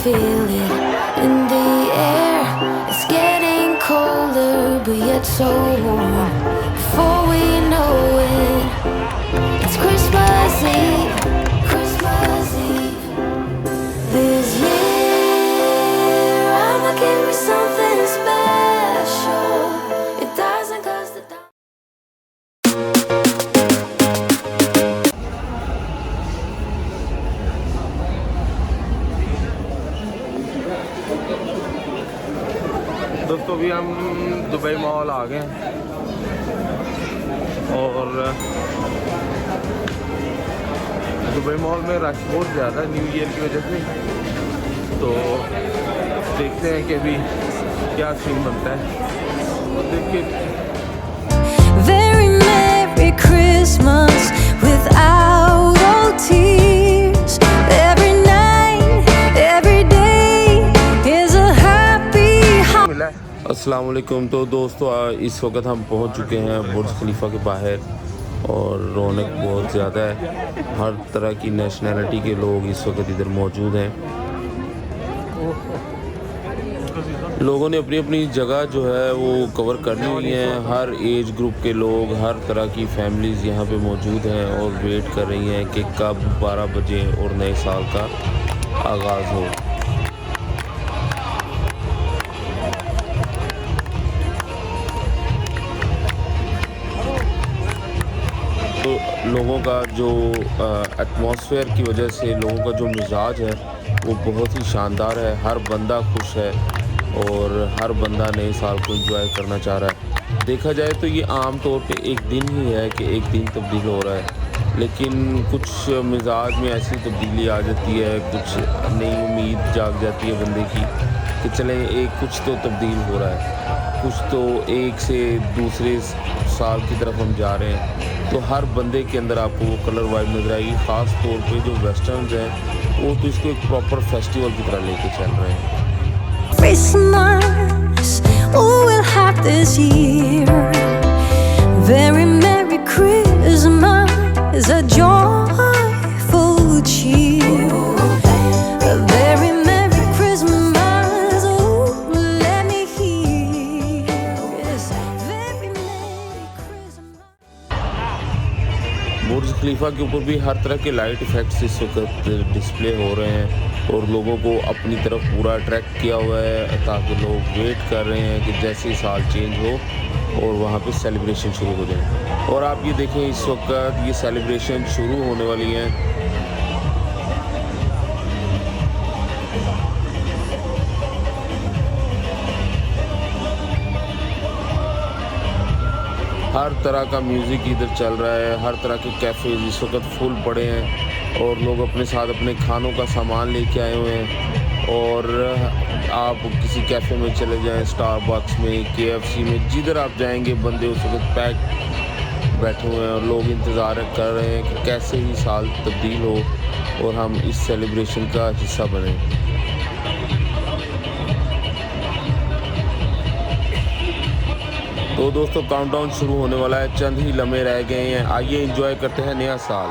feel it in the air. It's getting colder, but yet so warm. Before we know it, it's Christmas Eve. Christmas Eve. This year I'ma give me something special. It doesn't cost a dime. दोस्तों अभी हम Dubai mall आ गए और Dubai mall में rush बहुत ज़्यादा new year की वजह से, तो देखते हैं कि अभी क्या सीन बनता है। और देखिए Very Merry Christmas without all tears. Every night, every day is a happy holiday. अस्सलाम वालेकुम। तो दोस्तों इस वक्त हम पहुंच चुके हैं बुर्ज खलीफा के बाहर और रौनक बहुत ज़्यादा है। हर तरह की नेशनैलिटी के लोग इस वक्त इधर मौजूद हैं। लोगों ने अपनी अपनी जगह जो है वो कवर करनी हुई है। हर एज ग्रुप के लोग, हर तरह की फैमिलीज़ यहाँ पे मौजूद हैं और वेट कर रही हैं कि कब 12 बजे और नए साल का आगाज़ हो। तो लोगों का जो एटमॉस्फेयर की वजह से लोगों का जो मिजाज है वो बहुत ही शानदार है। हर बंदा खुश है और हर बंदा नए साल को एंजॉय करना चाह रहा है। देखा जाए तो ये आम तौर पे एक दिन ही है कि एक दिन तब्दील हो रहा है, लेकिन कुछ मिजाज में ऐसी तब्दीली आ जाती है, कुछ नई उम्मीद जाग जाती है बंदे की कि चले एक कुछ तो तब्दील हो रहा है, कुछ तो एक से दूसरे साल की तरफ हम जा रहे हैं। तो हर बंदे के अंदर आपको वो कलर वाइब नजर आएगी। ख़ास तौर पे जो वेस्टर्न्स हैं वो तो इसको एक प्रॉपर फेस्टिवल की तरह लेके चल रहे हैं। Christmas, oh, we'll have this year. Very Merry Christmas, a joyful cheer. A very Merry Christmas, oh, let me hear. Yes, very Merry Christmas. बुर्ज खलीफा के ऊपर भी हर तरह के लाइट इफ़ेक्ट्स इस वक्त डिस्प्ले हो रहे हैं और लोगों को अपनी तरफ पूरा अट्रैक्ट किया हुआ है, ताकि लोग वेट कर रहे हैं कि जैसे ही साल चेंज हो और वहाँ पे सेलिब्रेशन शुरू हो जाए। और आप ये देखें इस वक्त ये सेलिब्रेशन शुरू होने वाली हैं। हर तरह का म्यूज़िक इधर चल रहा है, हर तरह के कैफ़ेज़ इस वक्त फुल पड़े हैं और लोग अपने साथ अपने खानों का सामान लेके आए हुए हैं। और आप किसी कैफ़े में चले जाएं, स्टारबक्स में, KFC में, जिधर आप जाएंगे बंदे उस वक्त पैक बैठे हुए हैं और लोग इंतज़ार कर रहे हैं कि कैसे ही साल तब्दील हो और हम इस सेलिब्रेशन का हिस्सा बने। तो दोस्तों काउंटडाउन शुरू होने वाला है, चंद ही लम्हे रह गए हैं। आइए एंजॉय करते हैं नया साल।